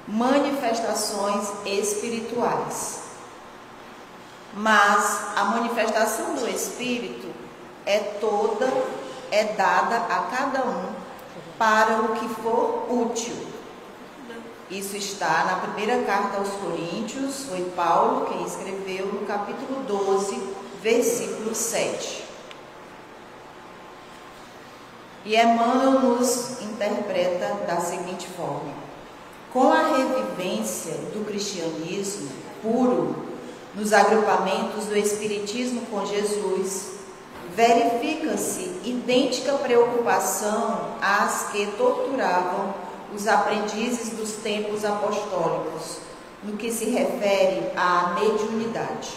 manifestações espirituais. Mas a manifestação do Espírito é dada a cada um para o que for útil. Isso está na primeira carta aos Coríntios, foi Paulo quem escreveu, no capítulo 12, versículo 7. E Emmanuel nos interpreta da seguinte forma: com a revivência do cristianismo puro nos agrupamentos do Espiritismo com Jesus, verifica-se idêntica preocupação às que torturavam os aprendizes dos tempos apostólicos, no que se refere à mediunidade.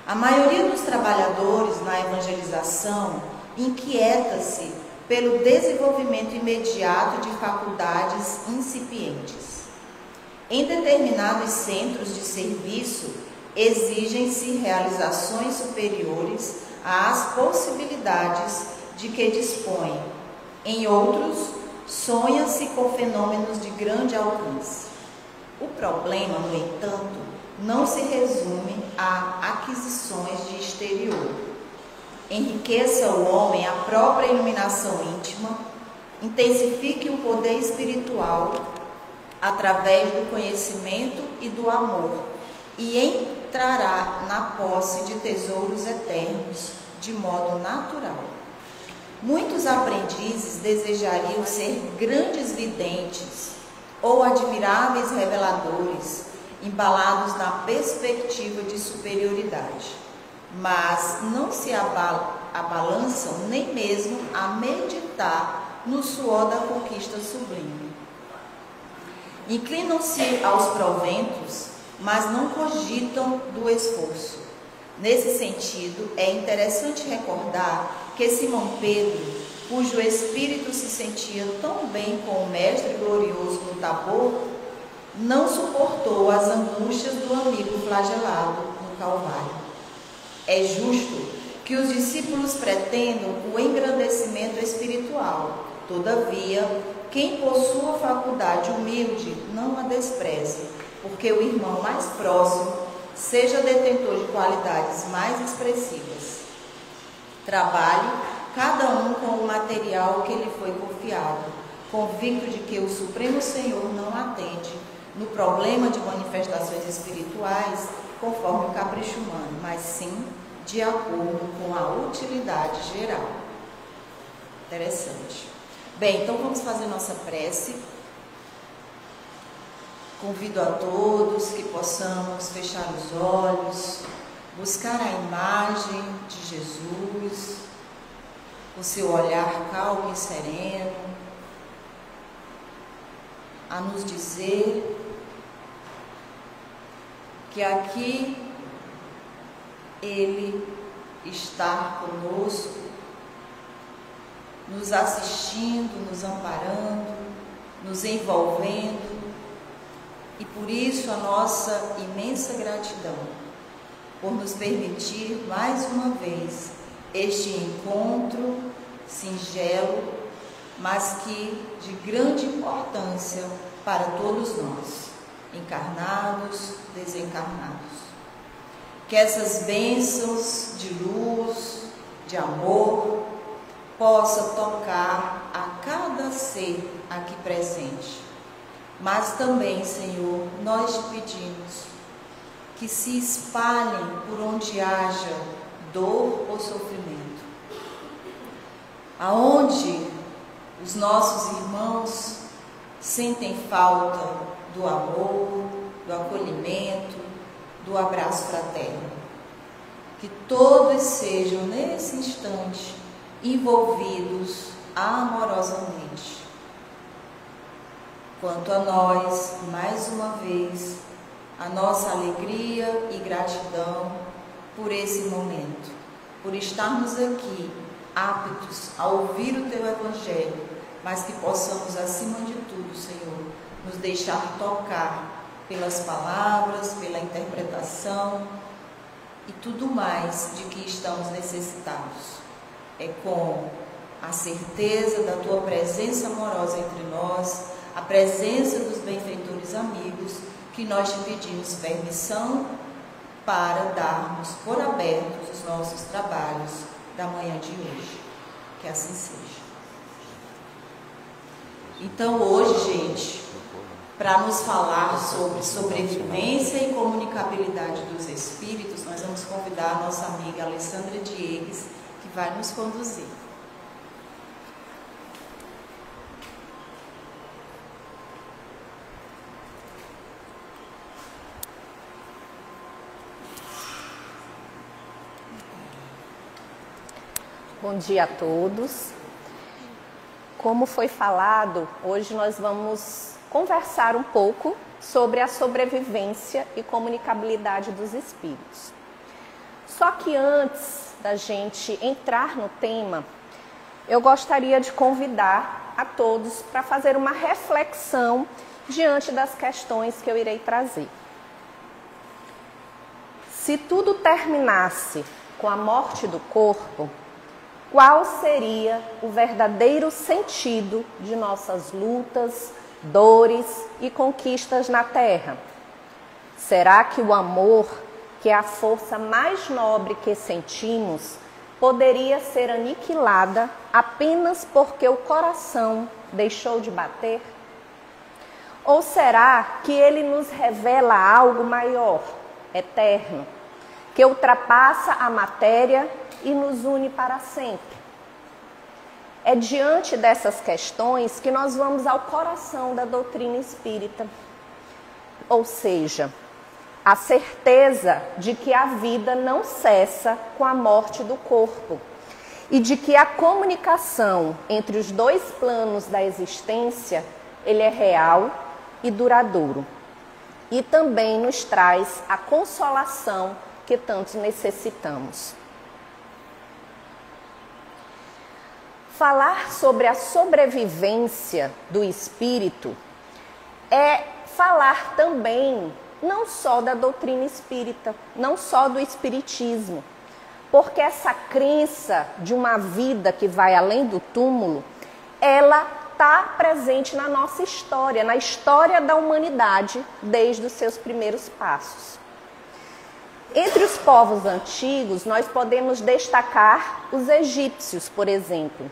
A maioria dos trabalhadores na evangelização inquieta-se pelo desenvolvimento imediato de faculdades incipientes. Em determinados centros de serviço, exigem-se realizações superiores às possibilidades de que dispõem. Em outros, sonha-se com fenômenos de grande alcance. O problema, no entanto, não se resume a aquisições de exterior. Enriqueça o homem a própria iluminação íntima, intensifique o poder espiritual através do conhecimento e do amor, e entrará na posse de tesouros eternos de modo natural. Muitos aprendizes desejariam ser grandes videntes ou admiráveis reveladores, embalados na perspectiva de superioridade, mas não se abalançam nem mesmo a meditar no suor da conquista sublime. Inclinam-se aos proventos, mas não cogitam do esforço. Nesse sentido, é interessante recordar que Simão Pedro, cujo espírito se sentia tão bem com o Mestre glorioso no Tabor, não suportou as angústias do amigo flagelado no Calvário. É justo que os discípulos pretendam o engrandecimento espiritual. Todavia, quem possua faculdade humilde não a despreze, porque o irmão mais próximo seja detentor de qualidades mais expressivas. Trabalhe cada um com o material que lhe foi confiado, convicto de que o Supremo Senhor não atende no problema de manifestações espirituais conforme o capricho humano, mas sim de acordo com a utilidade geral. Interessante. Bem, então vamos fazer nossa prece. Convido a todos que possamos fechar os olhos, buscar a imagem de Jesus, o seu olhar calmo e sereno, a nos dizer que aqui Ele está conosco, nos assistindo, nos amparando, nos envolvendo, e por isso a nossa imensa gratidão por nos permitir mais uma vez este encontro singelo, mas que de grande importância para todos nós, encarnados, desencarnados. Que essas bênçãos de luz, de amor, possa tocar a cada ser aqui presente. Mas também, Senhor, nós te pedimos que se espalhem por onde haja dor ou sofrimento. Aonde os nossos irmãos sentem falta do amor, do acolhimento, do abraço fraterno. Que todos sejam, nesse instante, envolvidos amorosamente. Quanto a nós, mais uma vez, a nossa alegria e gratidão por esse momento, por estarmos aqui aptos a ouvir o Teu Evangelho, mas que possamos, acima de tudo, Senhor, nos deixar tocar pelas palavras, pela interpretação e tudo mais de que estamos necessitados. É com a certeza da Tua presença amorosa entre nós, a presença dos benfeitores amigos, que nós te pedimos permissão para darmos por abertos os nossos trabalhos da manhã de hoje. Que assim seja. Então hoje, gente, para nos falar sobre sobrevivência e comunicabilidade dos espíritos, nós vamos convidar a nossa amiga Alessandra Diegues, que vai nos conduzir. Bom dia a todos. Como foi falado, hoje nós vamos conversar um pouco sobre a sobrevivência e comunicabilidade dos espíritos. Só que antes da gente entrar no tema, eu gostaria de convidar a todos para fazer uma reflexão diante das questões que eu irei trazer. Se tudo terminasse com a morte do corpo, qual seria o verdadeiro sentido de nossas lutas, dores e conquistas na Terra? Será que o amor, que é a força mais nobre que sentimos, poderia ser aniquilada apenas porque o coração deixou de bater? Ou será que ele nos revela algo maior, eterno, que ultrapassa a matéria e nos une para sempre? É diante dessas questões que nós vamos ao coração da doutrina espírita. Ou seja, a certeza de que a vida não cessa com a morte do corpo e de que a comunicação entre os dois planos da existência, ele é real e duradouro. E também nos traz a consolação que tanto necessitamos. Falar sobre a sobrevivência do espírito é falar também não só da doutrina espírita, não só do espiritismo, porque essa crença de uma vida que vai além do túmulo, ela está presente na nossa história, na história da humanidade, desde os seus primeiros passos. Entre os povos antigos, nós podemos destacar os egípcios, por exemplo.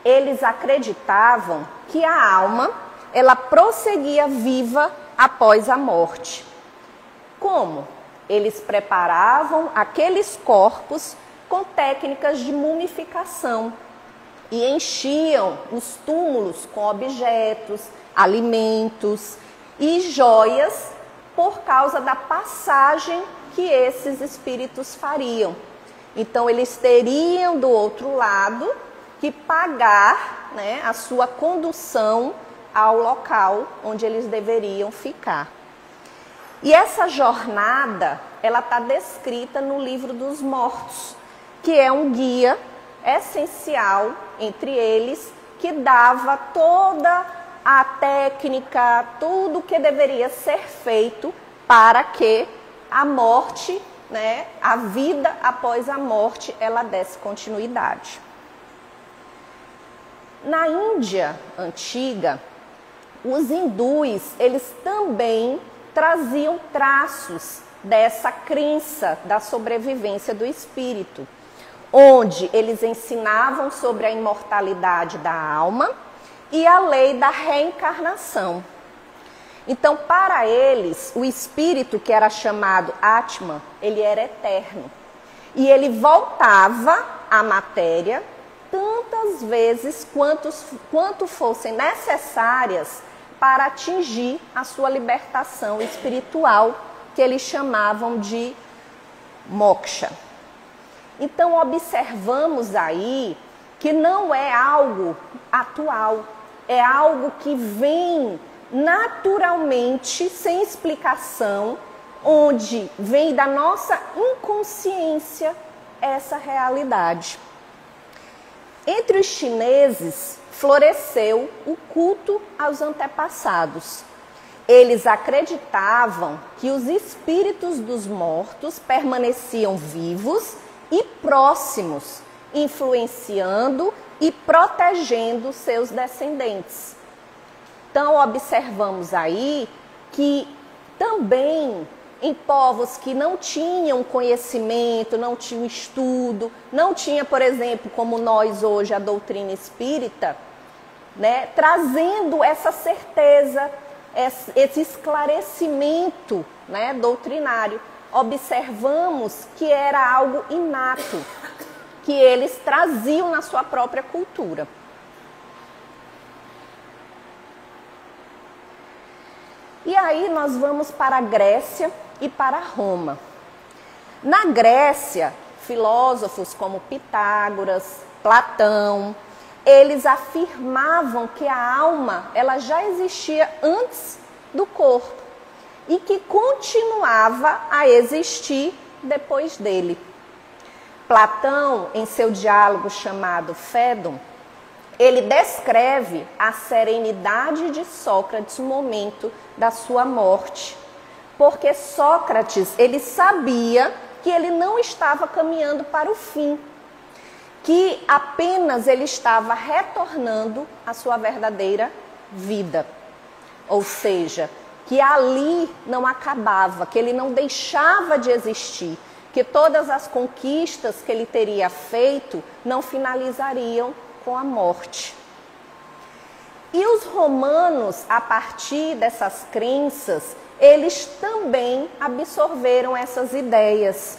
Eles acreditavam que a alma, ela prosseguia viva após a morte. Como? Eles preparavam aqueles corpos com técnicas de mumificação e enchiam os túmulos com objetos, alimentos e joias por causa da passagem que esses espíritos fariam. Então, eles teriam do outro lado que pagar, né, a sua condução ao local onde eles deveriam ficar. E essa jornada, ela está descrita no Livro dos Mortos, que é um guia essencial entre eles, que dava toda a técnica, tudo o que deveria ser feito para que a morte, né, a vida após a morte, ela desse continuidade. Na Índia antiga, os hindus, eles também traziam traços dessa crença da sobrevivência do espírito, onde eles ensinavam sobre a imortalidade da alma e a lei da reencarnação. Então, para eles, o espírito, que era chamado Atman, ele era eterno. E ele voltava à matéria tantas vezes quanto fossem necessárias para atingir a sua libertação espiritual, que eles chamavam de moksha. Então, observamos aí que não é algo atual, é algo que vem naturalmente, sem explicação, onde vem da nossa inconsciência essa realidade. Entre os chineses, floresceu o culto aos antepassados. Eles acreditavam que os espíritos dos mortos permaneciam vivos e próximos, influenciando e protegendo seus descendentes. Então, observamos aí que também em povos que não tinham conhecimento, não tinham estudo, não tinha, por exemplo, como nós hoje, a doutrina espírita, né, trazendo essa certeza, esse esclarecimento, né, doutrinário, observamos que era algo inato, que eles traziam na sua própria cultura. E aí nós vamos para a Grécia e para Roma. Na Grécia, filósofos como Pitágoras, Platão, eles afirmavam que a alma ela já existia antes do corpo e que continuava a existir depois dele. Platão, em seu diálogo chamado Fédon, ele descreve a serenidade de Sócrates no momento da sua morte, porque Sócrates, ele sabia que ele não estava caminhando para o fim, que apenas ele estava retornando à sua verdadeira vida. Ou seja, que ali não acabava, que ele não deixava de existir, que todas as conquistas que ele teria feito não finalizariam com a morte. E os romanos, a partir dessas crenças, eles também absorveram essas ideias.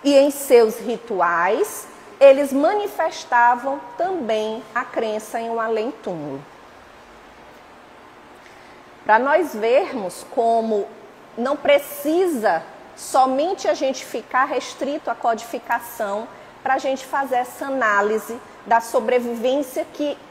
E em seus rituais, eles manifestavam também a crença em um além-túmulo. Para nós vermos como não precisa somente a gente ficar restrito à codificação para a gente fazer essa análise da sobrevivência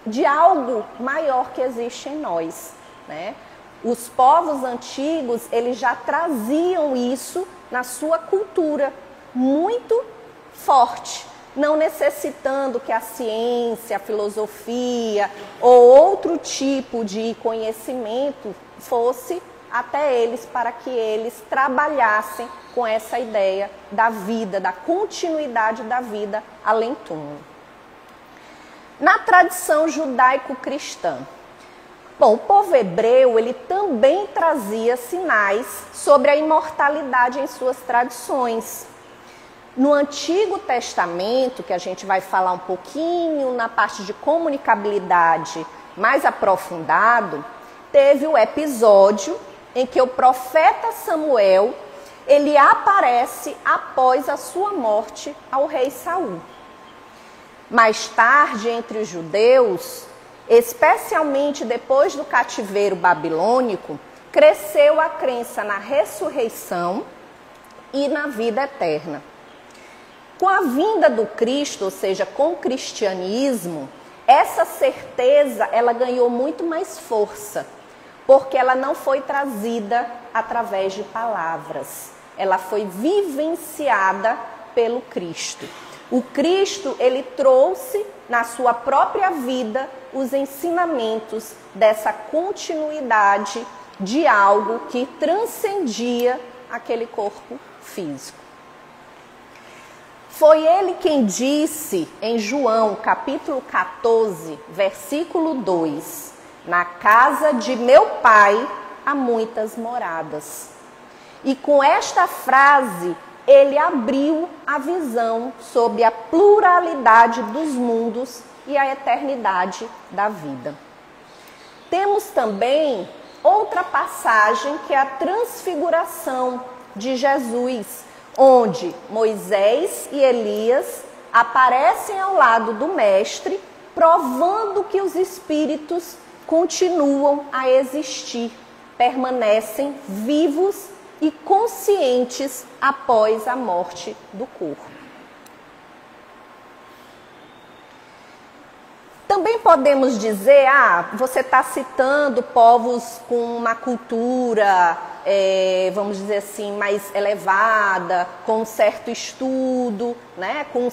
de algo maior que existe em nós, né? Os povos antigos, eles já traziam isso na sua cultura muito forte, não necessitando que a ciência, a filosofia ou outro tipo de conhecimento fosse até eles para que eles trabalhassem com essa ideia da vida, da continuidade da vida além-túmulo. Na tradição judaico-cristã, bom, o povo hebreu, ele também trazia sinais sobre a imortalidade em suas tradições. No Antigo Testamento, que a gente vai falar um pouquinho na parte de comunicabilidade mais aprofundado, teve o episódio em que o profeta Samuel, ele aparece após a sua morte ao rei Saul. Mais tarde, entre os judeus, especialmente depois do cativeiro babilônico, cresceu a crença na ressurreição e na vida eterna. Com a vinda do Cristo, ou seja, com o cristianismo, essa certeza ela ganhou muito mais força, porque ela não foi trazida através de palavras, ela foi vivenciada pelo Cristo. O Cristo, ele trouxe na sua própria vida os ensinamentos dessa continuidade de algo que transcendia aquele corpo físico. Foi ele quem disse em João, capítulo 14, versículo 2, na casa de meu pai há muitas moradas. E com esta frase, ele abriu a visão sobre a pluralidade dos mundos e a eternidade da vida. Temos também outra passagem que é a transfiguração de Jesus, onde Moisés e Elias aparecem ao lado do Mestre, provando que os espíritos continuam a existir, permanecem vivos e conscientes após a morte do corpo. Também podemos dizer, você está citando povos com uma cultura, vamos dizer assim, mais elevada, com um certo estudo, né, com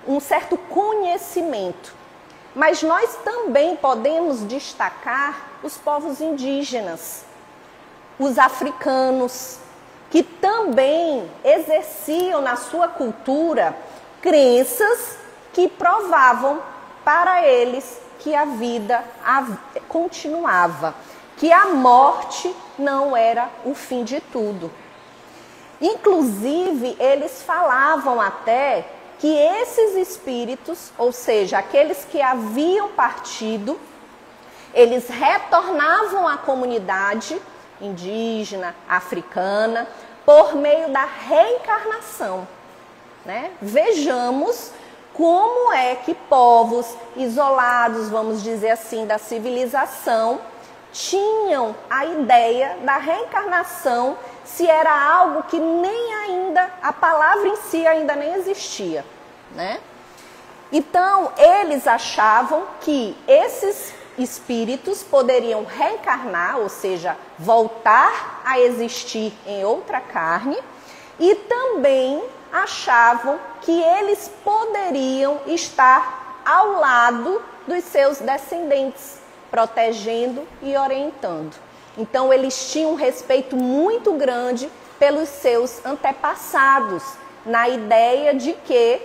um certo conhecimento. Mas nós também podemos destacar os povos indígenas, os africanos, que também exerciam na sua cultura crenças que provavam para eles que a vida continuava, que a morte não era o fim de tudo. Inclusive, eles falavam até que esses espíritos, ou seja, aqueles que haviam partido, eles retornavam à comunidade indígena, africana, por meio da reencarnação, né? Vejamos como é que povos isolados, vamos dizer assim, da civilização, tinham a ideia da reencarnação, se era algo que nem ainda, a palavra em si ainda nem existia, né? Então, eles achavam que esses espíritos poderiam reencarnar, ou seja, voltar a existir em outra carne, e também achavam que eles poderiam estar ao lado dos seus descendentes, protegendo e orientando. Então, eles tinham um respeito muito grande pelos seus antepassados, na ideia de que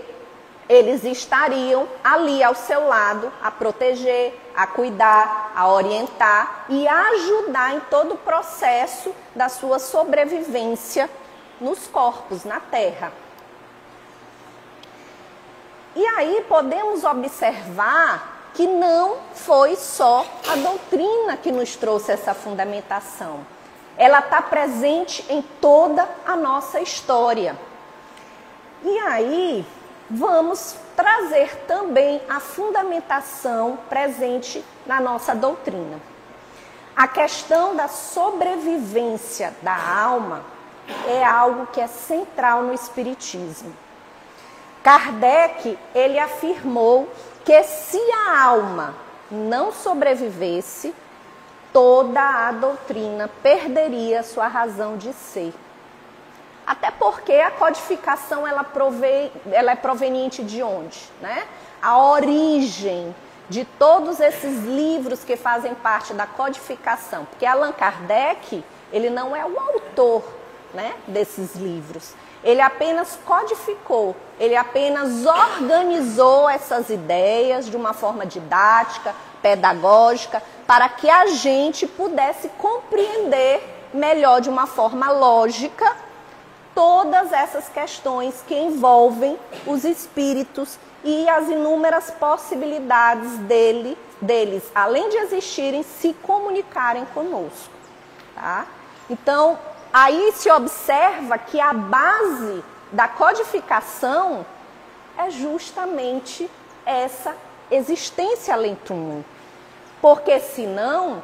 eles estariam ali ao seu lado a proteger, a cuidar, a orientar e a ajudar em todo o processo da sua sobrevivência nos corpos, na Terra. E aí podemos observar que não foi só a doutrina que nos trouxe essa fundamentação. Ela está presente em toda a nossa história. E aí vamos trazer também a fundamentação presente na nossa doutrina. A questão da sobrevivência da alma é algo que é central no Espiritismo. Kardec, ele afirmou que se a alma não sobrevivesse, toda a doutrina perderia sua razão de ser. Até porque a codificação ela é proveniente de onde, né? A origem de todos esses livros que fazem parte da codificação. Porque Allan Kardec, ele não é o autor, né, desses livros. Ele apenas codificou, ele apenas organizou essas ideias de uma forma didática, pedagógica, para que a gente pudesse compreender melhor, de uma forma lógica, todas essas questões que envolvem os espíritos e as inúmeras possibilidades deles, além de existirem, se comunicarem conosco, tá? Então, aí se observa que a base da codificação é justamente essa existência além-túmulo. Porque senão,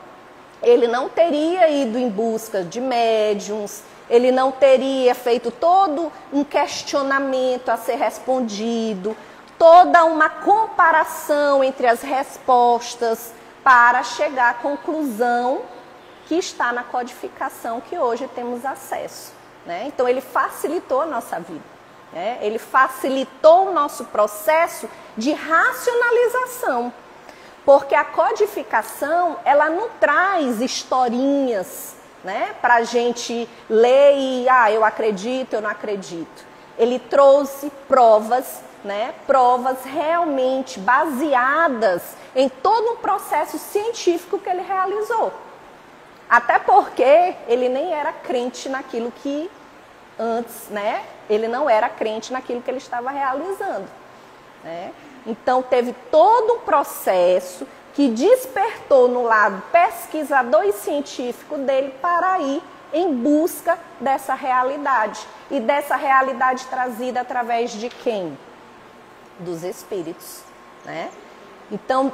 ele não teria ido em busca de médiuns, ele não teria feito todo um questionamento a ser respondido, toda uma comparação entre as respostas para chegar à conclusão que está na codificação que hoje temos acesso, né? Então, ele facilitou a nossa vida, né? Ele facilitou o nosso processo de racionalização, porque a codificação, ela não traz historinhas, né, para a gente ler e, eu acredito, eu não acredito. Ele trouxe provas, né, provas realmente baseadas em todo um processo científico que ele realizou. Até porque ele nem era crente naquilo que antes, né, ele não era crente naquilo que ele estava realizando, né? Então, teve todo um processo que despertou no lado pesquisador e científico dele para ir em busca dessa realidade. E dessa realidade trazida através de quem? Dos espíritos, né? Então,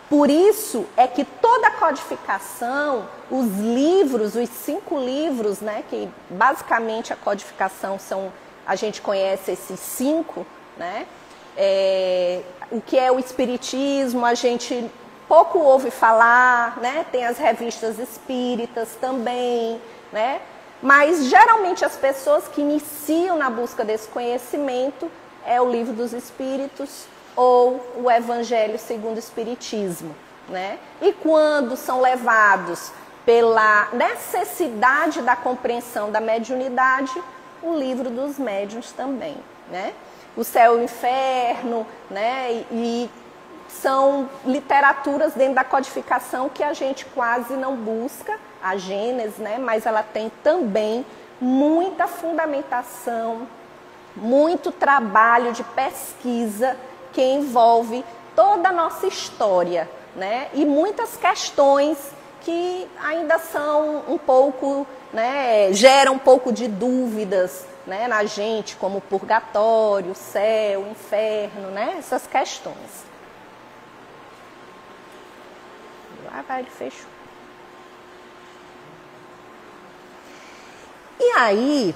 por isso é que toda a codificação, os livros, os 5 livros, né, que basicamente a codificação são, a gente conhece esses 5, né? O que é o espiritismo, a gente pouco ouve falar, né? Tem as revistas espíritas também, né? Mas geralmente as pessoas que iniciam na busca desse conhecimento é o Livro dos Espíritos ou o Evangelho segundo o Espiritismo, né? E quando são levados pela necessidade da compreensão da mediunidade, o Livro dos Médiuns também, né? O Céu e o Inferno, né? E são literaturas dentro da codificação que a gente quase não busca, a Gênesis, né? Mas ela tem também muita fundamentação, muito trabalho de pesquisa que envolve toda a nossa história, né? E muitas questões que ainda são um pouco, né, geram um pouco de dúvidas, né, na gente, como purgatório, céu, inferno, né? Essas questões. Lá vai, ele fechou. E aí,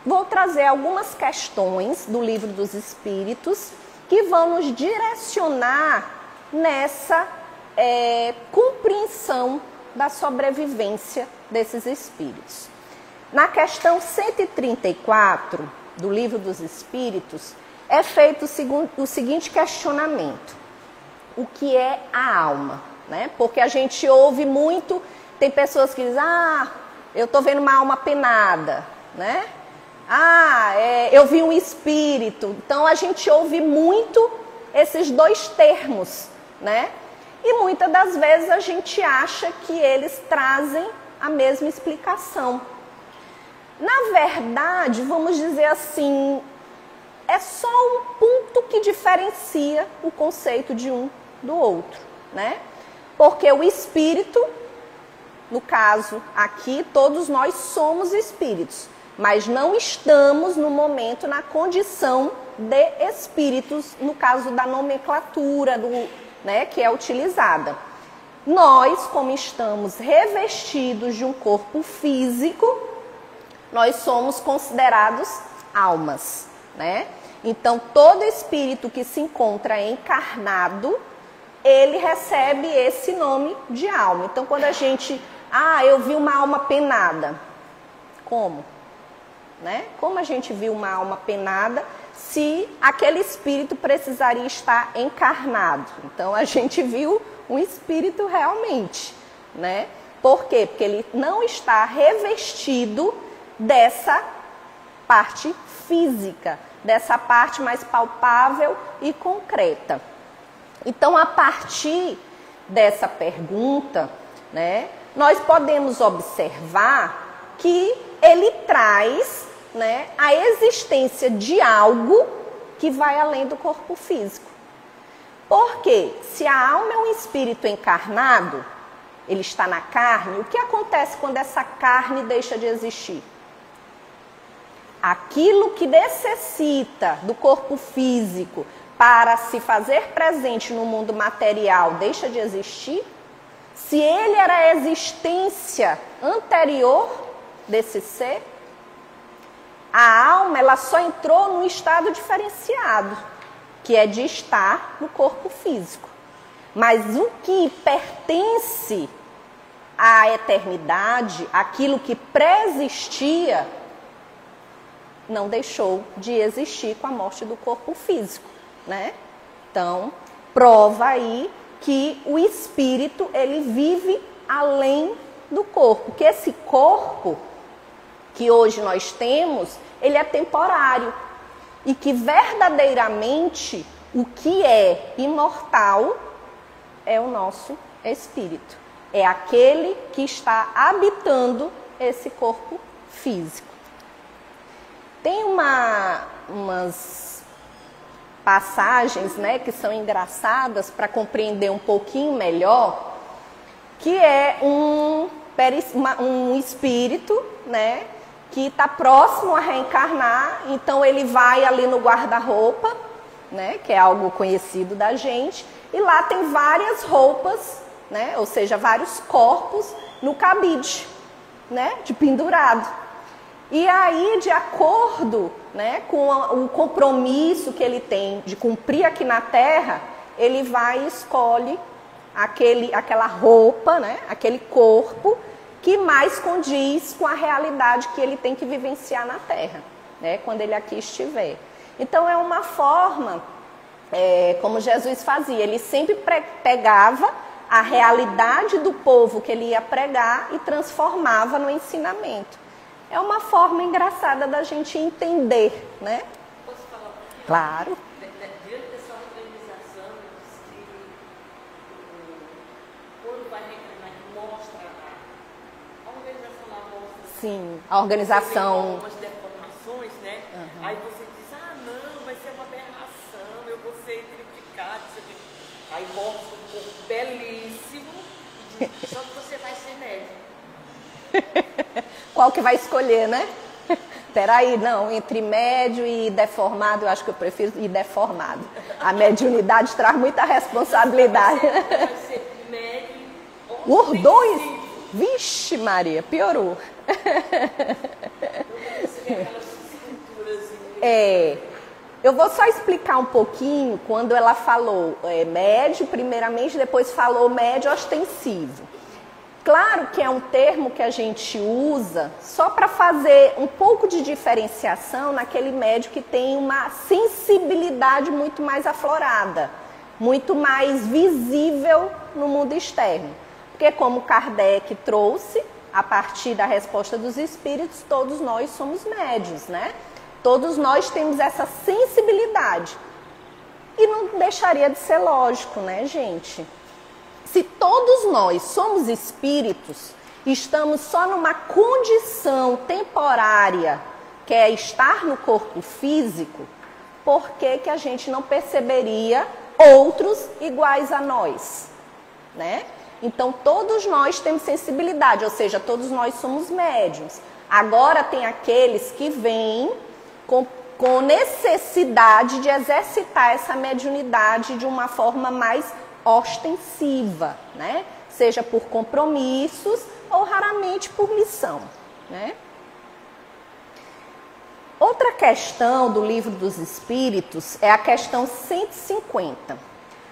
vou trazer algumas questões do Livro dos Espíritos que vão nos direcionar nessa compreensão da sobrevivência desses espíritos. Na questão 134 do Livro dos Espíritos, é feito o seguinte questionamento: o que é a alma? Né? Porque a gente ouve muito, tem pessoas que dizem, eu estou vendo uma alma penada, né? Eu vi um espírito. Então a gente ouve muito esses dois termos, né? E muitas das vezes a gente acha que eles trazem a mesma explicação. Na verdade, vamos dizer assim, é só um ponto que diferencia o conceito de um do outro, né? Porque o espírito, no caso aqui, todos nós somos espíritos, mas não estamos no momento na condição de espíritos, no caso da nomenclatura né, que é utilizada. Nós, como estamos revestidos de um corpo físico, nós somos considerados almas, né? Então, todo espírito que se encontra encarnado, ele recebe esse nome de alma. Então, quando a gente, eu vi uma alma penada. Como? Né? Como a gente viu uma alma penada se aquele espírito precisaria estar encarnado? Então, a gente viu um espírito realmente, né? Por quê? Porque ele não está revestido dessa parte física, dessa parte mais palpável e concreta. Então, a partir dessa pergunta, né, nós podemos observar que ele traz, né, a existência de algo que vai além do corpo físico. Porque se a alma é um espírito encarnado, ele está na carne, o que acontece quando essa carne deixa de existir? Aquilo que necessita do corpo físico para se fazer presente no mundo material deixa de existir? Se ele era a existência anterior desse ser, a alma ela só entrou num estado diferenciado, que é de estar no corpo físico. Mas o que pertence à eternidade, aquilo que pré-existia, não deixou de existir com a morte do corpo físico, né? Então, prova aí que o espírito, ele vive além do corpo, que esse corpo que hoje nós temos, ele é temporário, e que verdadeiramente o que é imortal é o nosso espírito. É aquele que está habitando esse corpo físico. Tem umas passagens, né, que são engraçadas para compreender um pouquinho melhor, que é um espírito, né, que está próximo a reencarnar, então ele vai ali no guarda-roupa, né, que é algo conhecido da gente, e lá tem várias roupas, né, ou seja, vários corpos no cabide, né, de pendurado. E aí, de acordo, né, com o compromisso que ele tem de cumprir aqui na Terra, ele vai e escolhe aquela roupa, né, aquele corpo que mais condiz com a realidade que ele tem que vivenciar na Terra, né, quando ele aqui estiver. Então, é uma forma, como Jesus fazia, ele sempre pegava a realidade do povo que ele ia pregar e transformava no ensinamento. É uma forma engraçada da gente entender, né? Posso falar um pouquinho? Claro. Diante dessa organização assim, a organização... Umas deformações, né? Uhum. Aí você diz, não, vai ser uma aberração, eu vou ser criticado. Aí mostra um corpo belíssimo e diz, só que você vai ser médio. Qual que vai escolher, né? Peraí, não, entre médio e deformado, eu acho que eu prefiro ir deformado. A mediunidade traz muita responsabilidade. Vai ser médio ou os dois? Vixe Maria, piorou. Eu vou só explicar um pouquinho quando ela falou médio, primeiramente, depois falou médio ostensivo. Claro que é um termo que a gente usa só para fazer um pouco de diferenciação naquele médio que tem uma sensibilidade muito mais aflorada, muito mais visível no mundo externo. Porque como Kardec trouxe, a partir da resposta dos espíritos, todos nós somos médios, né? Todos nós temos essa sensibilidade. E não deixaria de ser lógico, né, gente? Se todos nós somos espíritos, estamos só numa condição temporária, que é estar no corpo físico, por que que a gente não perceberia outros iguais a nós, né? Então, todos nós temos sensibilidade, ou seja, todos nós somos médiuns. Agora, tem aqueles que vêm com necessidade de exercitar essa mediunidade de uma forma mais ostensiva, né? Seja por compromissos ou raramente por missão, né? Outra questão do Livro dos Espíritos é a questão 150.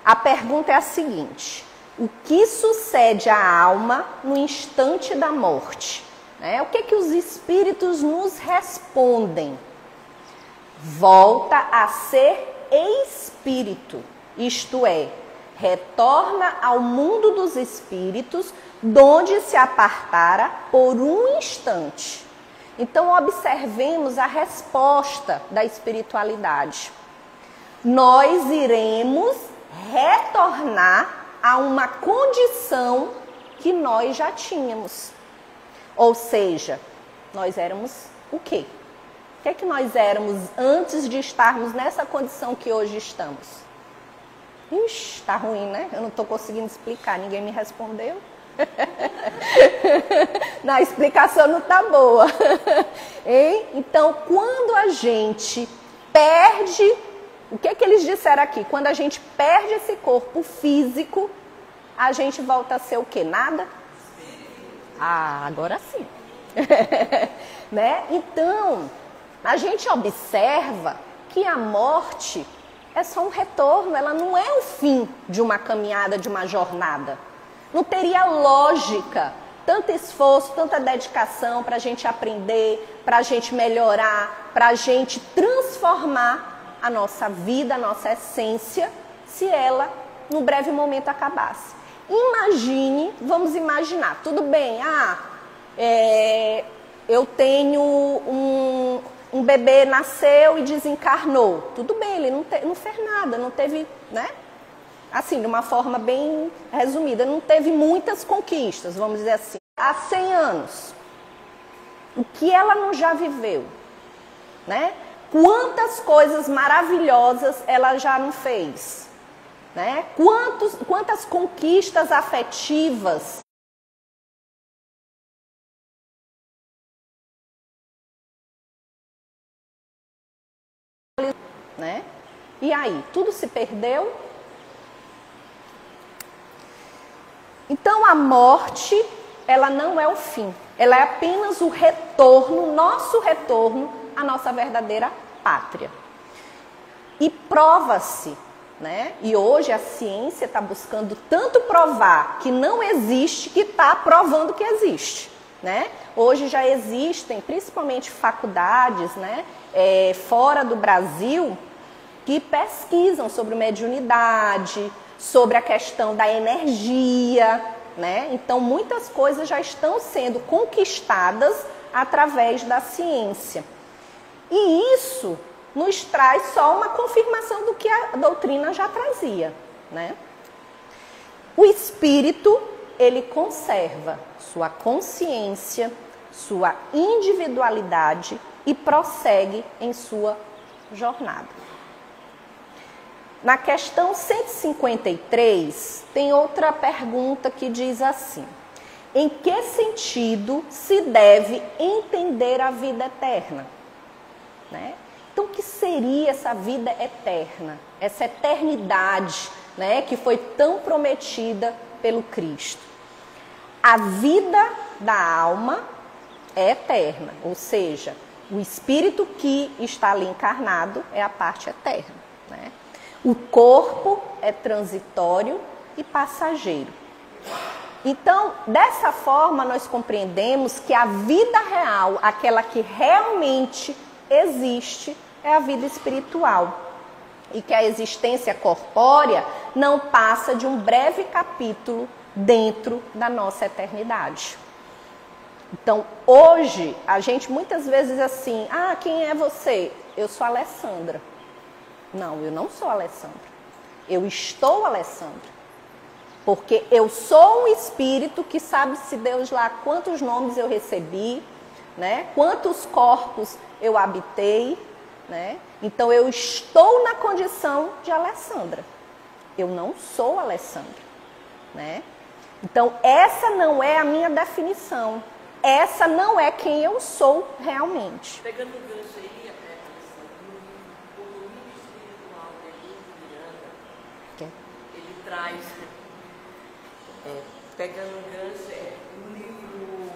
A pergunta é a seguinte: o que sucede à alma no instante da morte? O que que os espíritos nos respondem? Volta a ser espírito, isto é, retorna ao mundo dos espíritos, donde se apartara por um instante. Então, observemos a resposta da espiritualidade. Nós iremos retornar a uma condição que nós já tínhamos. Ou seja, nós éramos o quê? O que é que nós éramos antes de estarmos nessa condição que hoje estamos? Ixi, tá ruim, né? Eu não estou conseguindo explicar, ninguém me respondeu. Não, a explicação não está boa. Hein? Então, quando a gente perde, o que é que eles disseram aqui? Quando a gente perde esse corpo físico, a gente volta a ser o quê? Nada? Ah, agora sim. Né? Então, a gente observa que a morte é só um retorno, ela não é o fim de uma caminhada, de uma jornada. Não teria lógica, tanto esforço, tanta dedicação para a gente aprender, para a gente melhorar, para a gente transformar a nossa vida, a nossa essência, se ela, no breve momento, acabasse. Imagine, vamos imaginar, tudo bem, eu tenho um bebê nasceu e desencarnou. Tudo bem, ele não fez nada, não teve, né? Assim, de uma forma bem resumida, não teve muitas conquistas, vamos dizer assim. Há 100 anos, o que ela não já viveu, né? Quantas coisas maravilhosas ela já não fez, né? Quantas conquistas afetivas né? E aí, tudo se perdeu? Então a morte, ela não é o fim, ela é apenas o retorno, nosso retorno à nossa verdadeira pátria. E prova-se, né? E hoje a ciência está buscando tanto provar que não existe, que está provando que existe, né? Hoje já existem, principalmente faculdades, né, fora do Brasil, que pesquisam sobre mediunidade, sobre a questão da energia, né? Então, muitas coisas já estão sendo conquistadas através da ciência. E isso nos traz só uma confirmação do que a doutrina já trazia, né? O espírito, ele conserva sua consciência, sua individualidade e prossegue em sua jornada. Na questão 153, tem outra pergunta que diz assim: em que sentido se deve entender a vida eterna? Né? Então, o que seria essa vida eterna? Essa eternidade, né, que foi tão prometida pelo Cristo. A vida da alma é eterna, ou seja, o espírito que está ali encarnado é a parte eterna, né? O corpo é transitório e passageiro. Então, dessa forma, nós compreendemos que a vida real, aquela que realmente existe, é a vida espiritual. E que a existência corpórea não passa de um breve capítulo dentro da nossa eternidade. Então, hoje, a gente muitas vezes diz assim: ah, quem é você? Eu sou Alessandra. Não, eu não sou Alessandra. Eu estou Alessandra. Porque eu sou um espírito que sabe-se Deus lá quantos nomes eu recebi, né? Quantos corpos eu habitei, né? Então, eu estou na condição de Alessandra. Eu não sou Alessandra, né? Então, essa não é a minha definição. Essa não é quem eu sou realmente. Pegando o gancho aí, o domínio espiritual de Miranda, ele traz, pegando o gancho, o livro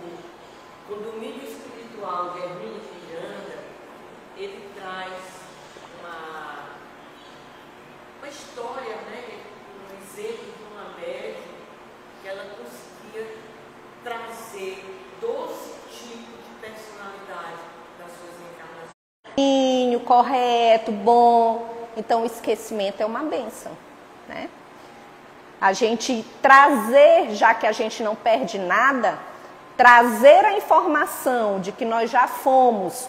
O Domínio Espiritual de Hermínio de Miranda, ele traz uma história, né, um exemplo de uma médium que ela conseguia trazer 12 tipos de personalidade das suas encarnações. Correto, bom. Então, o esquecimento é uma bênção, né? A gente trazer, já que a gente não perde nada, trazer a informação de que nós já fomos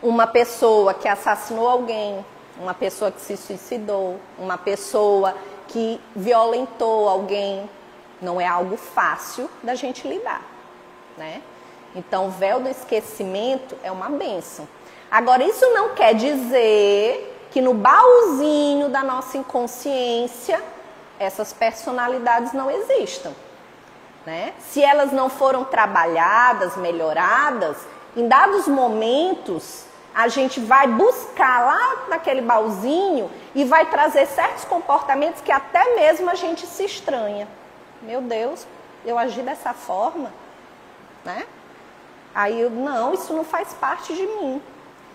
uma pessoa que assassinou alguém, uma pessoa que se suicidou, uma pessoa que violentou alguém, não é algo fácil da gente lidar, né? Então, o véu do esquecimento é uma bênção. Agora, isso não quer dizer que no baúzinho da nossa inconsciência essas personalidades não existam, né? Se elas não foram trabalhadas, melhoradas, em dados momentos a gente vai buscar lá naquele baúzinho e vai trazer certos comportamentos que até mesmo a gente se estranha. Meu Deus, eu agi dessa forma, né? Aí não, isso não faz parte de mim.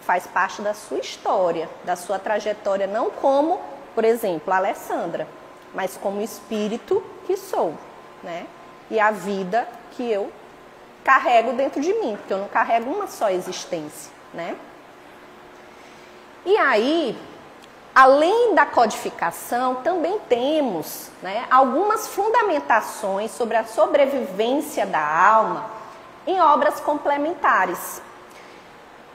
Faz parte da sua história, da sua trajetória, não como, por exemplo, a Alessandra, mas como espírito que sou, né? E a vida que eu carrego dentro de mim, porque eu não carrego uma só existência, né? E aí, além da codificação, também temos, né, algumas fundamentações sobre a sobrevivência da alma em obras complementares.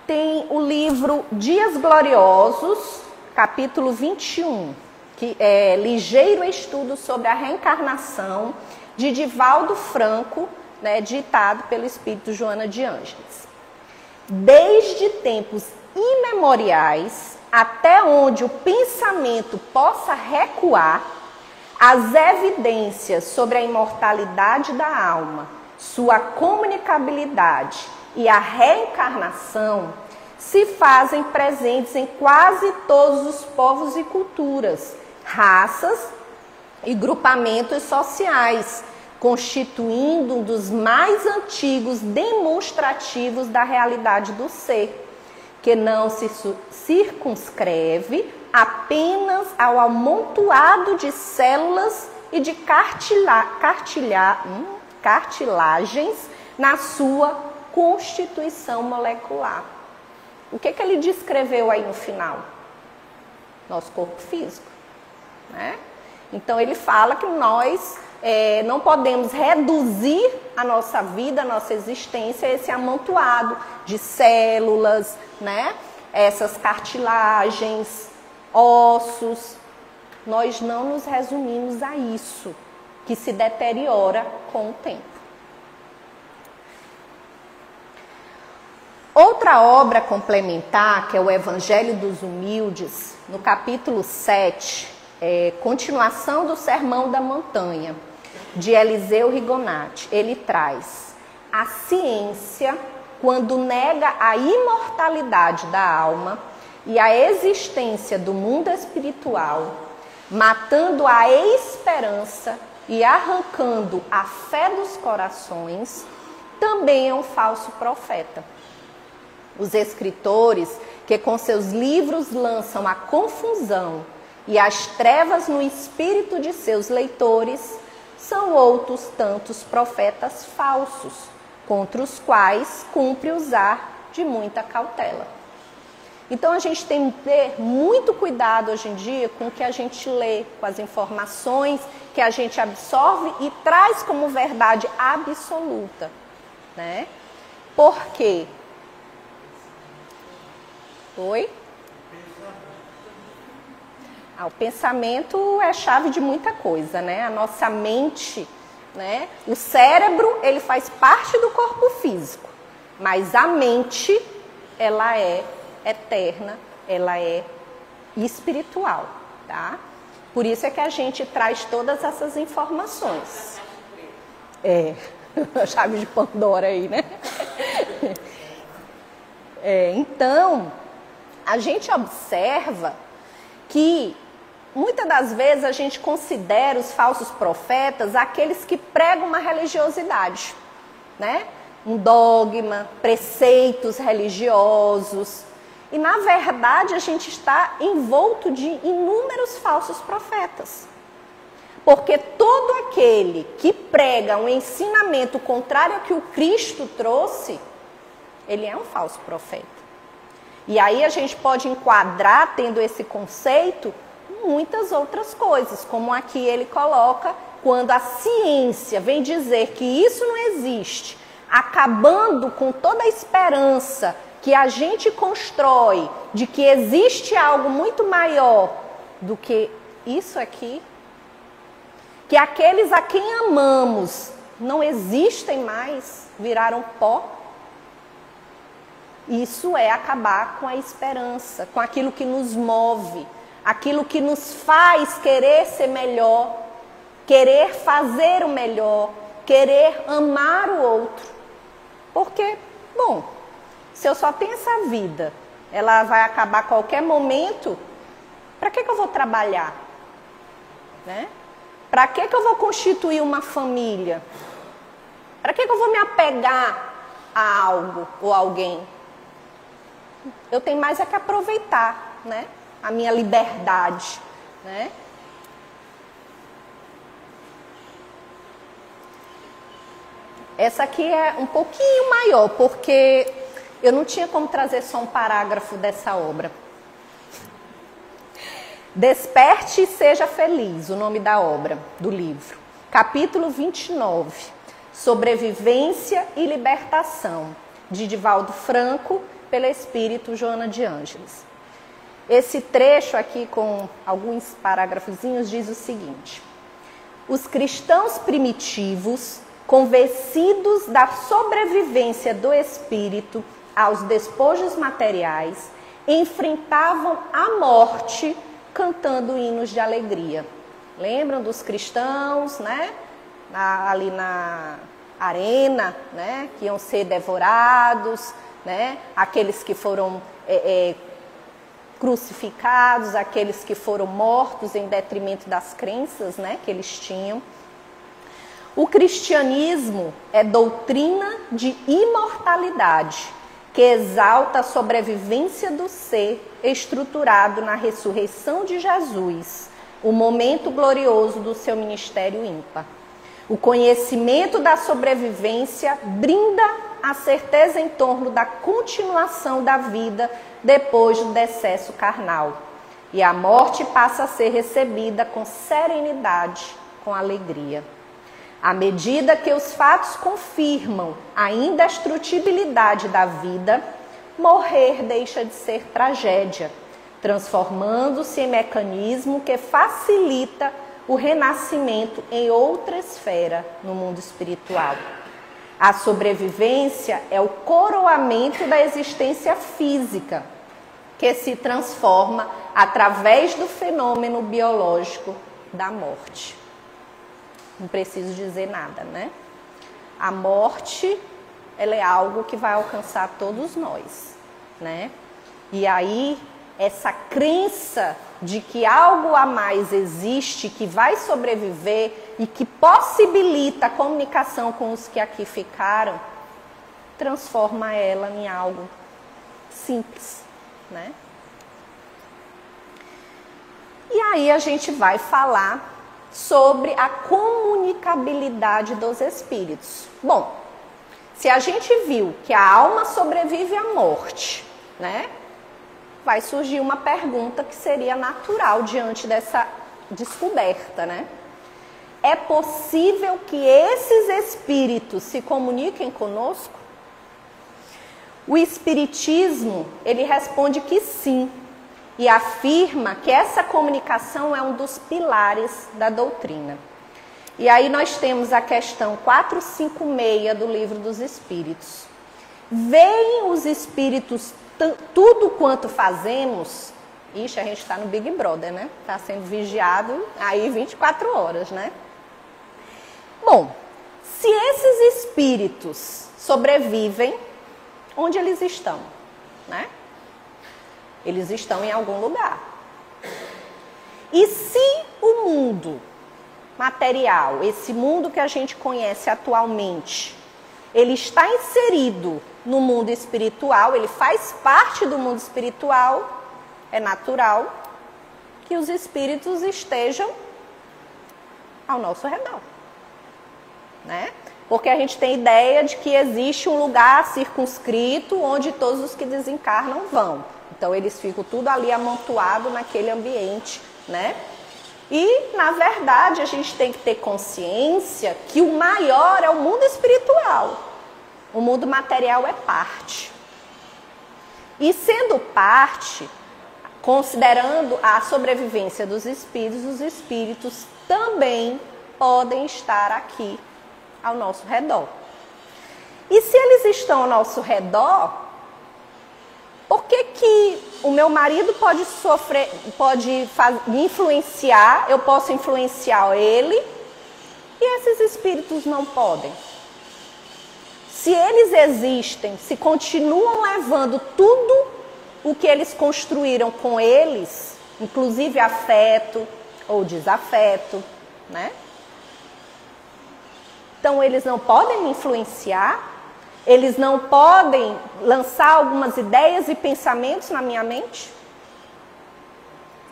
Tem o livro Dias Gloriosos, capítulo 21, que é Ligeiro Estudo sobre a Reencarnação, de Divaldo Franco, né, ditado pelo espírito Joana de Ângeles. Desde tempos imemoriais, até onde o pensamento possa recuar, as evidências sobre a imortalidade da alma, sua comunicabilidade e a reencarnação se fazem presentes em quase todos os povos e culturas, raças e grupamentos sociais, constituindo um dos mais antigos demonstrativos da realidade do ser, que não se circunscreve apenas ao amontoado de células e de cartilagens na sua constituição molecular. O que ele descreveu aí no final? Nosso corpo físico, né? Então, ele fala que nós não podemos reduzir a nossa vida, a nossa existência a esse amontoado de células, né? Essas cartilagens, ossos. Nós não nos resumimos a isso, que se deteriora com o tempo. outra obra complementar, que é o Evangelho dos Humildes, no capítulo 7, continuação do Sermão da Montanha, de Eliseu Rigonati, ele traz: a ciência, quando nega a imortalidade da alma e a existência do mundo espiritual, matando a esperança e arrancando a fé dos corações, também é um falso profeta. Os escritores que com seus livros lançam a confusão e as trevas no espírito de seus leitores são outros tantos profetas falsos, contra os quais cumpre usar de muita cautela. Então a gente tem que ter muito cuidado hoje em dia com o que a gente lê, com as informações que a gente absorve e traz como verdade absoluta, né? Por quê? Oi? O pensamento é chave de muita coisa, né? A nossa mente, né? O cérebro, ele faz parte do corpo físico, mas a mente, ela é eterna, ela é espiritual, tá? Por isso é que a gente traz todas essas informações. A chave de Pandora aí, né? Então, a gente observa que muitas das vezes a gente considera os falsos profetas aqueles que pregam uma religiosidade, né? Um dogma, preceitos religiosos. E, na verdade, a gente está envolto de inúmeros falsos profetas. Porque todo aquele que prega um ensinamento contrário ao que o Cristo trouxe, ele é um falso profeta. E aí a gente pode enquadrar, tendo esse conceito, muitas outras coisas, como aqui ele coloca, quando a ciência vem dizer que isso não existe, acabando com toda a esperança que a gente constrói de que existe algo muito maior do que isso aqui, que aqueles a quem amamos não existem mais, viraram pó. Isso é acabar com a esperança, com aquilo que nos move, aquilo que nos faz querer ser melhor, querer fazer o melhor, querer amar o outro. Porque, bom, se eu só tenho essa vida, ela vai acabar a qualquer momento, para que eu vou trabalhar? Né? Para que eu vou constituir uma família? Para que eu vou me apegar a algo ou alguém? Eu tenho mais é que aproveitar, né? A minha liberdade, né? Essa aqui é um pouquinho maior, porque eu não tinha como trazer só um parágrafo dessa obra. Desperte e seja feliz, o nome da obra, do livro. Capítulo 29, Sobrevivência e Libertação, de Divaldo Franco, pela Espírito Joana de Ângeles. Esse trecho aqui, com alguns parágrafozinhos, diz o seguinte: os cristãos primitivos, convencidos da sobrevivência do espírito aos despojos materiais, enfrentavam a morte cantando hinos de alegria. Lembram dos cristãos, né? Ali na arena, né? Que iam ser devorados, né? Aqueles que foram crucificados, aqueles que foram mortos em detrimento das crenças, né? Que eles tinham. O cristianismo é doutrina de imortalidade, que exalta a sobrevivência do ser estruturado na ressurreição de Jesus, o momento glorioso do seu ministério ímpar. O conhecimento da sobrevivência brinda a certeza em torno da continuação da vida depois do decesso carnal. E a morte passa a ser recebida com serenidade, com alegria. À medida que os fatos confirmam a indestrutibilidade da vida, morrer deixa de ser tragédia, transformando-se em mecanismo que facilita o renascimento em outra esfera no mundo espiritual. A sobrevivência é o coroamento da existência física, que se transforma através do fenômeno biológico da morte. Não preciso dizer nada, né? A morte, ela é algo que vai alcançar todos nós, né? E aí, essa crença de que algo a mais existe, que vai sobreviver e que possibilita a comunicação com os que aqui ficaram, transforma ela em algo simples, né? E aí a gente vai falar sobre a comunicabilidade dos espíritos. Bom, se a gente viu que a alma sobrevive à morte, né? Vai surgir uma pergunta que seria natural diante dessa descoberta, né? É possível que esses espíritos se comuniquem conosco? O Espiritismo, ele responde que sim, e afirma que essa comunicação é um dos pilares da doutrina. E aí nós temos a questão 456 do Livro dos Espíritos. Veem os espíritos tudo quanto fazemos? Ixi, a gente está no Big Brother, né? Está sendo vigiado aí 24 horas, né? Bom, se esses espíritos sobrevivem, onde eles estão, né? Eles estão em algum lugar. E se o mundo material, esse mundo que a gente conhece atualmente, ele está inserido no mundo espiritual, ele faz parte do mundo espiritual, é natural que os espíritos estejam ao nosso redor, né? Porque a gente tem ideia de que existe um lugar circunscrito onde todos os que desencarnam vão. Então eles ficam tudo ali amontoado naquele ambiente, né? E, na verdade, a gente tem que ter consciência que o maior é o mundo espiritual. O mundo material é parte. E sendo parte, considerando a sobrevivência dos espíritos, os espíritos também podem estar aqui ao nosso redor. E se eles estão ao nosso redor, por que o meu marido pode me influenciar, eu posso influenciar ele, e esses espíritos não podem? Se eles existem, se continuam levando tudo o que eles construíram com eles, inclusive afeto ou desafeto, né? Então eles não podem me influenciar, eles não podem lançar algumas ideias e pensamentos na minha mente?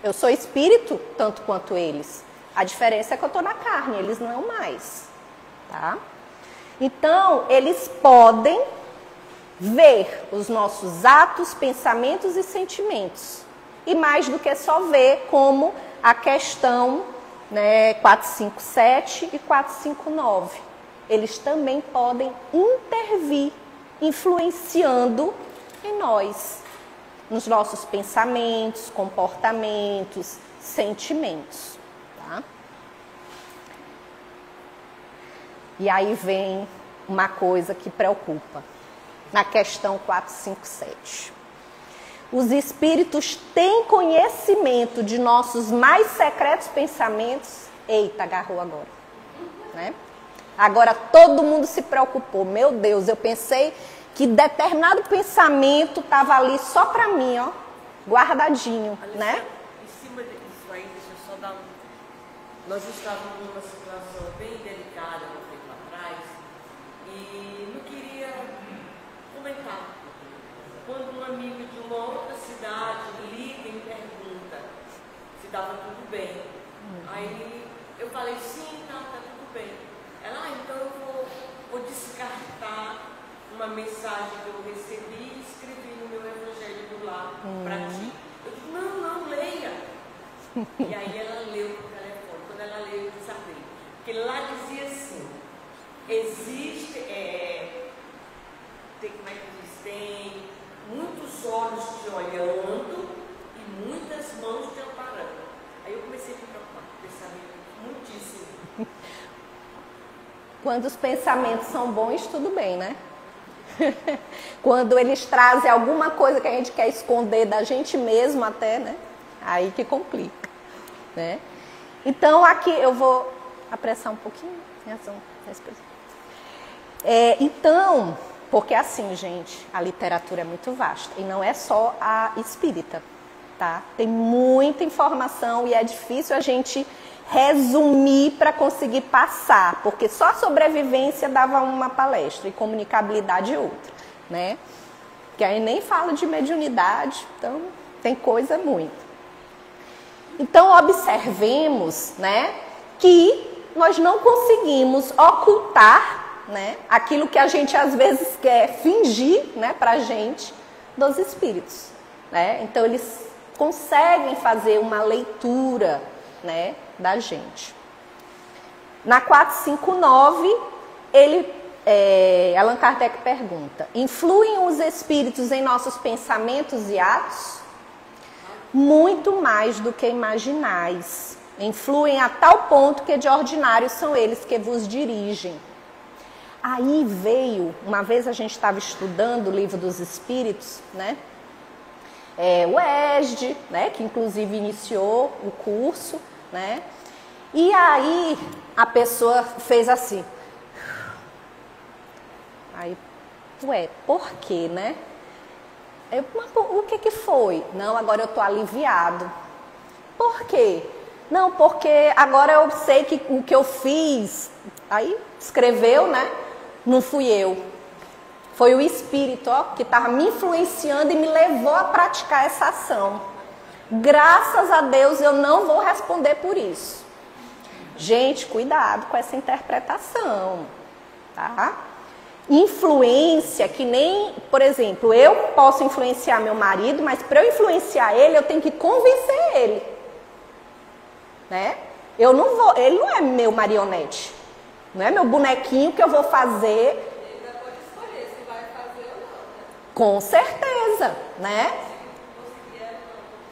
Eu sou espírito tanto quanto eles. A diferença é que eu estou na carne, eles não mais, tá? Então, eles podem ver os nossos atos, pensamentos e sentimentos. E mais do que só ver, como a questão, né, 457 e 459. Eles também podem intervir, influenciando em nós, nos nossos pensamentos, comportamentos, sentimentos. Tá? E aí vem uma coisa que preocupa, na questão 457. Os espíritos têm conhecimento de nossos mais secretos pensamentos? Eita, agarrou agora, né? Agora todo mundo se preocupou. Meu Deus, eu pensei que determinado pensamento estava ali só para mim, ó, guardadinho, né? Em cima disso aí, deixa eu só dar Nós estávamos numa situação bem delicada um tempo atrás e não queria comentar. Quando um amigo de uma outra cidade liga e pergunta se estava tudo bem. Aí eu falei, sim, tá tudo bem. Ela, então eu vou descartar uma mensagem que eu recebi e escrevi no meu evangelho do lar para ti. Eu disse, não, leia. E aí ela leu no telefone. Quando ela leu, eu disse, abri. Porque lá dizia assim, existe, tem muitos olhos te olhando e muitas mãos te amparando. Aí eu comecei a me preocupar com o pensamento muitíssimo. Quando os pensamentos são bons, tudo bem, né? Quando eles trazem alguma coisa que a gente quer esconder da gente mesmo até, né? Aí que complica, né? Então, aqui eu vou apressar um pouquinho. Então, porque assim, gente, a literatura é muito vasta. E não é só a espírita, tá? Tem muita informação e é difícil a gente resumir para conseguir passar. Porque só a sobrevivência dava uma palestra e comunicabilidade outra, né? Que aí nem fala de mediunidade, então tem coisa muito. Então, observemos, né, que nós não conseguimos ocultar, né, aquilo que a gente às vezes quer fingir, né, para a gente dos espíritos, né? Então, eles conseguem fazer uma leitura, né, da gente. Na 459, Allan Kardec pergunta: influem os espíritos em nossos pensamentos e atos? Muito mais do que imaginais. Influem a tal ponto que de ordinário são eles que vos dirigem. Aí veio, uma vez a gente estava estudando o Livro dos Espíritos, né? O ESD, né? Que inclusive iniciou o curso, né? E aí a pessoa fez assim. Aí, por quê, né? Mas o que foi? Não, agora eu estou aliviado. Por quê? Não, porque agora eu sei que o que eu fiz, aí escreveu, né? Não fui eu. Foi o espírito, ó, que estava me influenciando e me levou a praticar essa ação. Graças a Deus eu não vou responder por isso. Gente, cuidado com essa interpretação, tá? Influência que nem, por exemplo, eu posso influenciar meu marido, mas para eu influenciar ele, eu tenho que convencer ele, né? Eu não vou, ele não é meu marionete, não é meu bonequinho que eu vou fazer. Ele ainda pode escolher se vai fazer ou não, né? Com certeza, né?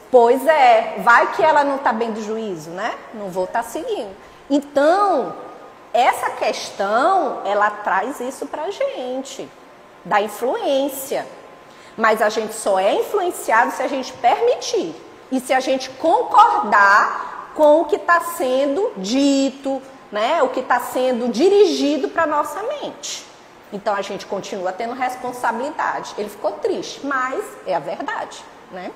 Pois é, vai que ela não está bem do juízo, né? Não vou estar seguindo. Então, essa questão, ela traz isso pra gente, da influência. Mas a gente só é influenciado se a gente permitir. E se a gente concordar com o que está sendo dito, né? O que está sendo dirigido para a nossa mente. Então, a gente continua tendo responsabilidade. Ele ficou triste, mas é a verdade, né?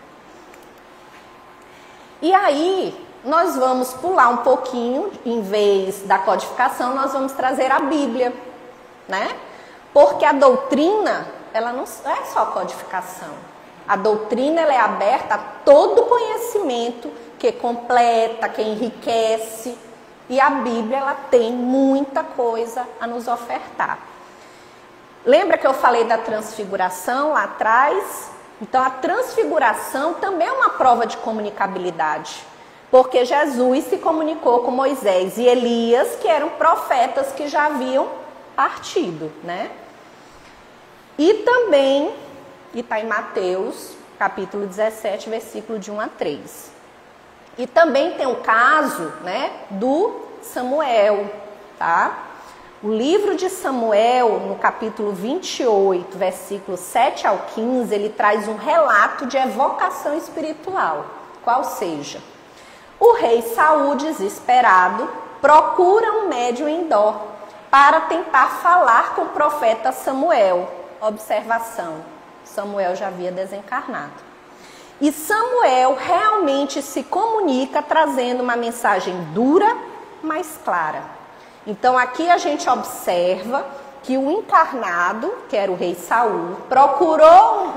E aí, nós vamos pular um pouquinho, em vez da codificação, nós vamos trazer a Bíblia, né? Porque a doutrina, ela não é só codificação. A doutrina, ela é aberta a todo conhecimento que completa, que enriquece. E a Bíblia, ela tem muita coisa a nos ofertar. Lembra que eu falei da transfiguração lá atrás? Então, a transfiguração também é uma prova de comunicabilidade. Porque Jesus se comunicou com Moisés e Elias, que eram profetas que já haviam partido, né? E também, e está em Mateus, capítulo 17, versículo de 1 a 3. E também tem o caso, né, do Samuel, tá? O livro de Samuel, no capítulo 28, versículo 7 ao 15, ele traz um relato de evocação espiritual. Qual seja? O rei Saul, desesperado, procura um médium em Endor para tentar falar com o profeta Samuel. Observação, Samuel já havia desencarnado. E Samuel realmente se comunica trazendo uma mensagem dura, mas clara. Então aqui a gente observa que o encarnado, que era o rei Saul, procurou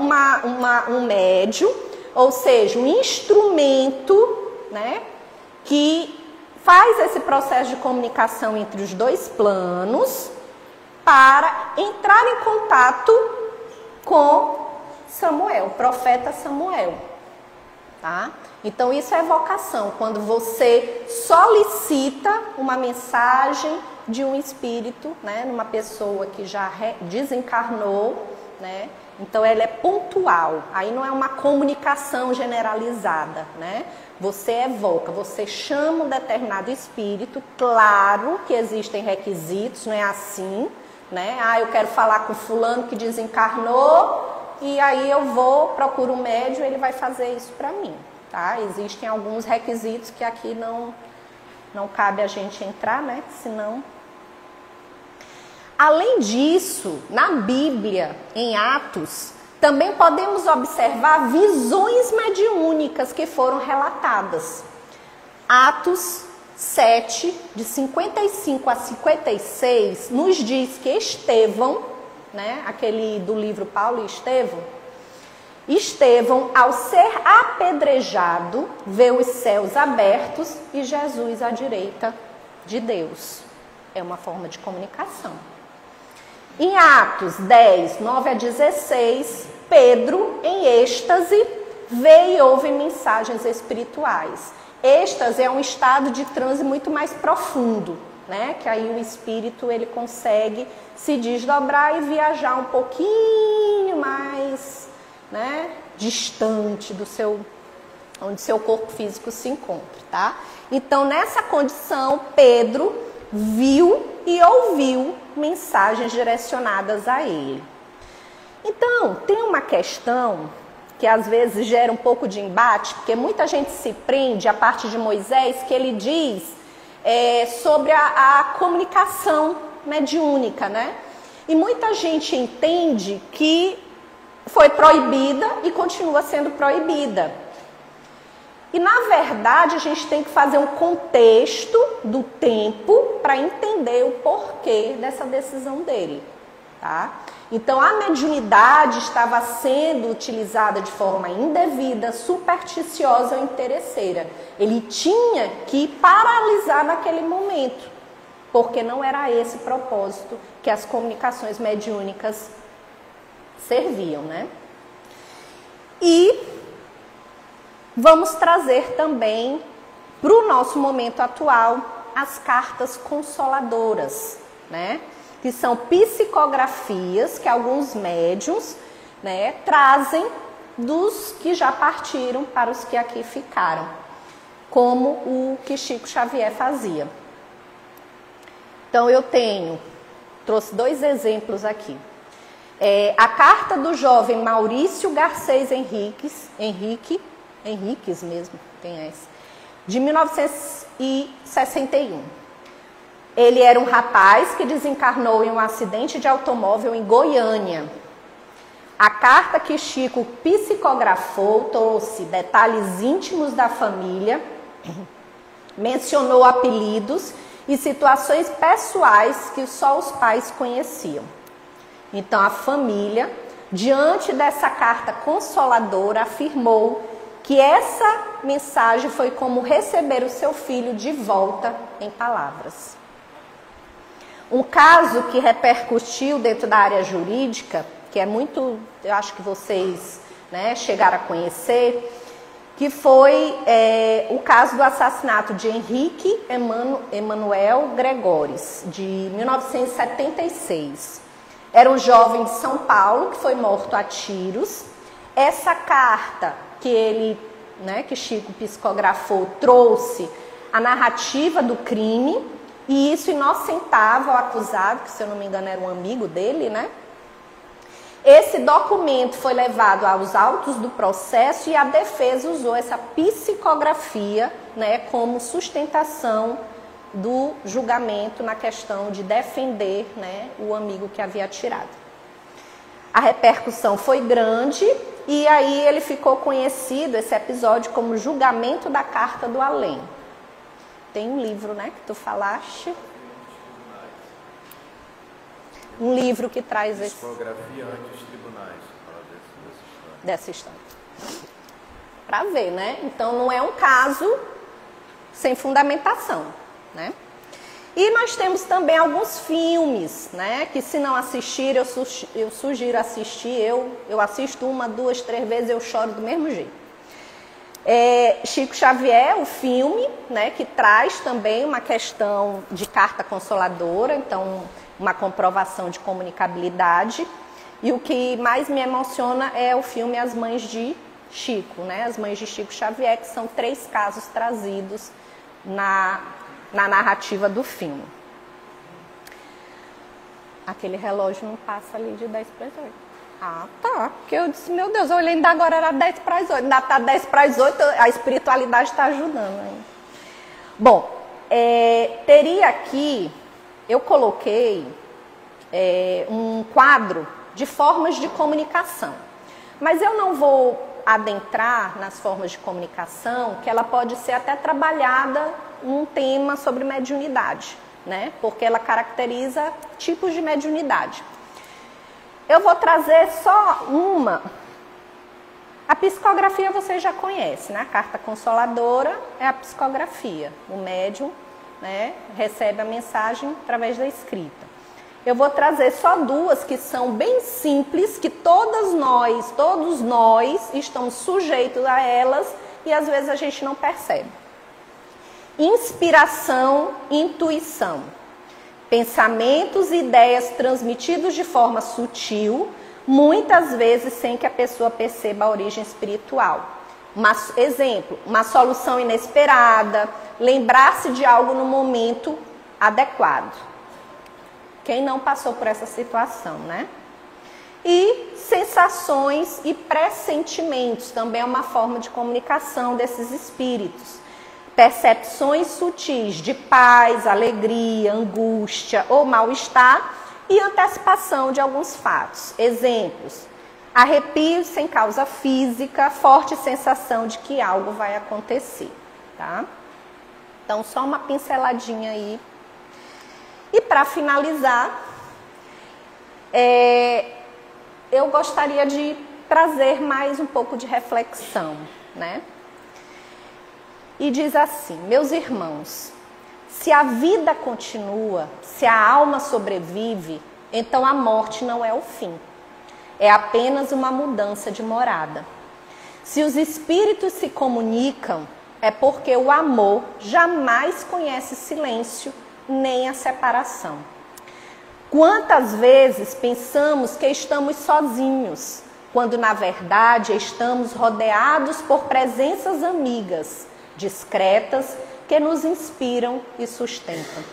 um médium, ou seja, um instrumento, né, que faz esse processo de comunicação entre os dois planos para entrar em contato com Samuel, o profeta Samuel, tá? Então isso é evocação, quando você solicita uma mensagem de um espírito, né, numa pessoa que já desencarnou, né? Então ela é pontual, aí não é uma comunicação generalizada, né? Você evoca, você chama um determinado espírito, claro que existem requisitos, não é assim, né? Ah, eu quero falar com fulano que desencarnou e aí eu vou, procuro um médium, ele vai fazer isso para mim, tá? Existem alguns requisitos que aqui não cabe a gente entrar, né? Senão... Além disso, na Bíblia, em Atos, também podemos observar visões mediúnicas que foram relatadas. Atos 7, de 55 a 56, nos diz que Estevão, né, aquele do livro Paulo e Estevão, ao ser apedrejado, vê os céus abertos e Jesus à direita de Deus. É uma forma de comunicação. Em Atos 10, 9 a 16, Pedro, em êxtase, vê e ouve mensagens espirituais. Êxtase é um estado de transe muito mais profundo, né? Que aí o espírito ele consegue se desdobrar e viajar um pouquinho mais, né, distante do onde seu corpo físico se encontra, tá? Então, nessa condição, Pedro viu e ouviu mensagens direcionadas a ele. Então, tem uma questão que às vezes gera um pouco de embate, porque muita gente se prende a parte de Moisés, que ele diz sobre a comunicação mediúnica, né? E muita gente entende que foi proibida e continua sendo proibida. E, na verdade, a gente tem que fazer um contexto do tempo para entender o porquê dessa decisão dele, tá? Então, a mediunidade estava sendo utilizada de forma indevida, supersticiosa ou interesseira. Ele tinha que paralisar naquele momento, porque não era esse propósito que as comunicações mediúnicas serviam, né? E vamos trazer também para o nosso momento atual as cartas consoladoras, né? Que são psicografias que alguns médiuns, né, trazem dos que já partiram para os que aqui ficaram, como o que Chico Xavier fazia. Então eu trouxe 2 exemplos aqui. A carta do jovem Maurício Garcês Henriques mesmo, tem essa, de 1961. Ele era um rapaz que desencarnou em um acidente de automóvel em Goiânia. A carta que Chico psicografou trouxe detalhes íntimos da família, mencionou apelidos e situações pessoais que só os pais conheciam. Então a família, diante dessa carta consoladora, afirmou que essa mensagem foi como receber o seu filho de volta em palavras. Um caso que repercutiu dentro da área jurídica, que é muito, eu acho que vocês, né, chegaram a conhecer, que foi o caso do assassinato de Henrique Emanuel Gregores, de 1976. Era um jovem de São Paulo que foi morto a tiros. Essa carta que Chico psicografou, trouxe a narrativa do crime, e isso inocentava o acusado, que se eu não me engano era um amigo dele, né? Esse documento foi levado aos autos do processo e a defesa usou essa psicografia, né, como sustentação do julgamento na questão de defender, né, o amigo que havia atirado. A repercussão foi grande e aí ele ficou conhecido, esse episódio, como julgamento da carta do além. Tem um livro, né, que tu falaste. Um livro que traz esse... Psicografia ante os tribunais. Dessa história. Para ver, né? Então não é um caso sem fundamentação, né? E nós temos também alguns filmes, né? Que se não assistir, eu sugiro assistir. Eu assisto 1, 2, 3 vezes, eu choro do mesmo jeito. Chico Xavier, o filme, né? Que traz também uma questão de carta consoladora, então uma comprovação de comunicabilidade. E o que mais me emociona é o filme As Mães de Chico, né? As Mães de Chico Xavier, que são 3 casos trazidos na narrativa do filme. Aquele relógio não passa ali de 10 para as 8. Ah, tá. Porque eu disse, meu Deus, eu olhei ainda agora, era 10 para as 8. Ainda está 10 para as 8, a espiritualidade está ajudando aí. Bom, teria aqui, eu coloquei um quadro de formas de comunicação. Mas eu não vou adentrar nas formas de comunicação, que ela pode ser até trabalhada num tema sobre mediunidade, né? Porque ela caracteriza tipos de mediunidade. Eu vou trazer só uma. A psicografia vocês já conhecem, né? A carta consoladora é a psicografia. O médium, né, recebe a mensagem através da escrita. Eu vou trazer só 2 que são bem simples, que todos nós estamos sujeitos a elas e às vezes a gente não percebe. Inspiração, intuição. Pensamentos e ideias transmitidos de forma sutil, muitas vezes sem que a pessoa perceba a origem espiritual. Exemplo, uma solução inesperada, lembrar-se de algo no momento adequado. Quem não passou por essa situação, né? E sensações e pressentimentos, também é uma forma de comunicação desses espíritos. Percepções sutis de paz, alegria, angústia ou mal-estar e antecipação de alguns fatos. Exemplos: arrepios sem causa física, forte sensação de que algo vai acontecer, tá? Então, só uma pinceladinha aí. E para finalizar, eu gostaria de trazer mais um pouco de reflexão, né? E diz assim: meus irmãos, se a vida continua, se a alma sobrevive, então a morte não é o fim. É apenas uma mudança de morada. Se os espíritos se comunicam, é porque o amor jamais conhece silêncio nem a separação. Quantas vezes pensamos que estamos sozinhos, quando na verdade estamos rodeados por presenças amigas, discretas, que nos inspiram e sustentam.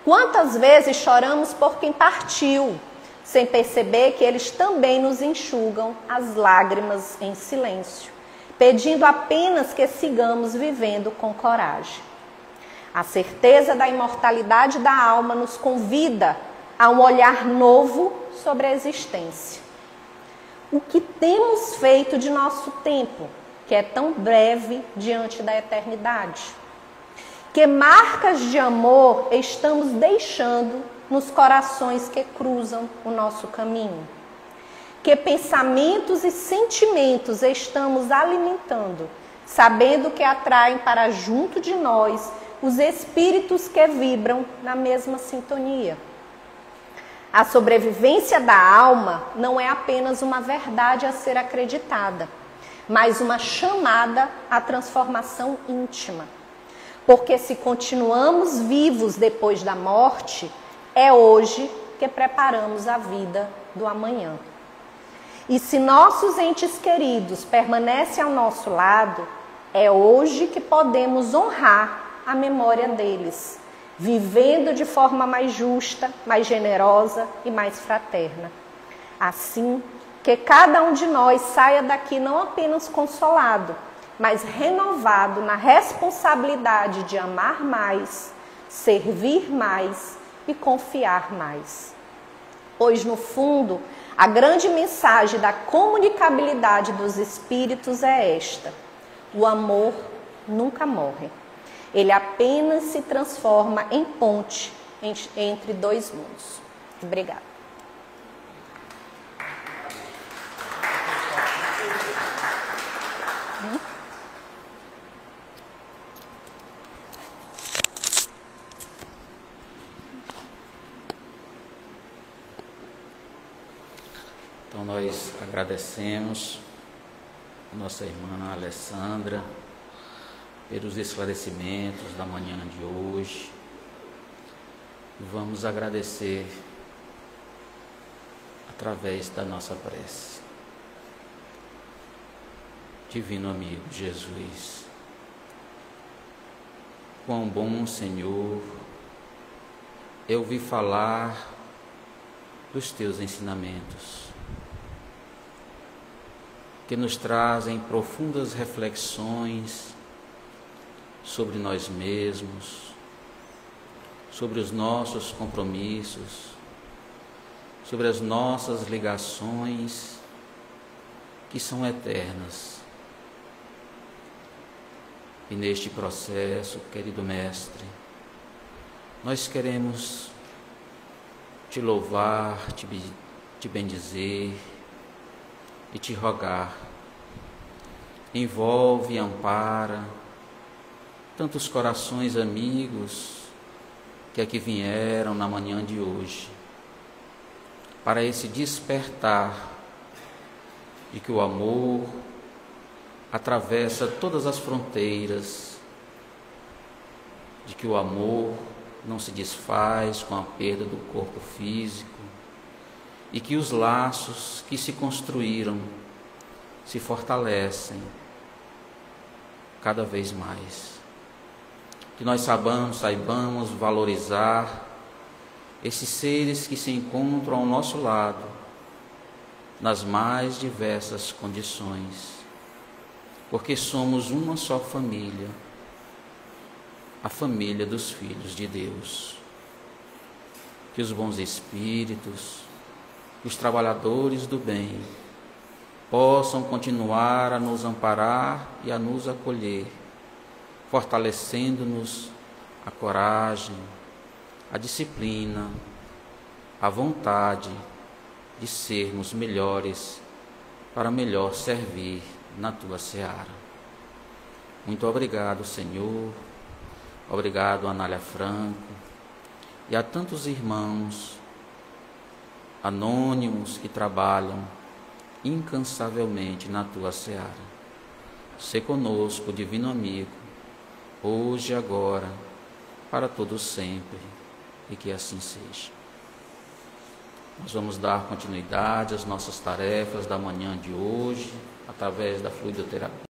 Quantas vezes choramos por quem partiu, sem perceber que eles também nos enxugam as lágrimas em silêncio, pedindo apenas que sigamos vivendo com coragem. A certeza da imortalidade da alma nos convida a um olhar novo sobre a existência. O que temos feito de nosso tempo, que é tão breve diante da eternidade? Que marcas de amor estamos deixando nos corações que cruzam o nosso caminho? Que pensamentos e sentimentos estamos alimentando, sabendo que atraem para junto de nós os espíritos que vibram na mesma sintonia? A sobrevivência da alma não é apenas uma verdade a ser acreditada, mas uma chamada à transformação íntima. Porque se continuamos vivos depois da morte, é hoje que preparamos a vida do amanhã. E se nossos entes queridos permanecem ao nosso lado, é hoje que podemos honrar a memória deles, vivendo de forma mais justa, mais generosa e mais fraterna. Assim, que cada um de nós saia daqui não apenas consolado, mas renovado na responsabilidade de amar mais, servir mais e confiar mais. Pois, no fundo, a grande mensagem da comunicabilidade dos espíritos é esta: o amor nunca morre. Ele apenas se transforma em ponte entre 2 mundos. Obrigada. Então nós agradecemos a nossa irmã Alessandra pelos esclarecimentos da manhã de hoje. Vamos agradecer a através da nossa prece. Divino amigo Jesus, quão bom, Senhor, eu ouvi falar dos teus ensinamentos, que nos trazem profundas reflexões sobre nós mesmos, sobre os nossos compromissos, sobre as nossas ligações que são eternas. E neste processo, querido Mestre, nós queremos te louvar, te bendizer e te rogar. Envolve e ampara tantos corações amigos que aqui vieram na manhã de hoje, para esse despertar de que o amor atravessa todas as fronteiras, de que o amor não se desfaz com a perda do corpo físico e que os laços que se construíram se fortalecem cada vez mais. Que nós saibamos valorizar esses seres que se encontram ao nosso lado nas mais diversas condições, porque somos uma só família, a família dos filhos de Deus. Que os bons espíritos, os trabalhadores do bem, possam continuar a nos amparar e a nos acolher, fortalecendo-nos a coragem, a disciplina, a vontade de sermos melhores para melhor servir na tua seara. Muito obrigado, Senhor. Obrigado, Anália Franco, e a tantos irmãos anônimos que trabalham incansavelmente na tua seara. Sê conosco, divino amigo, hoje e agora, para todos sempre, e que assim seja. Nós vamos dar continuidade às nossas tarefas da manhã de hoje, através da fluidoterapia.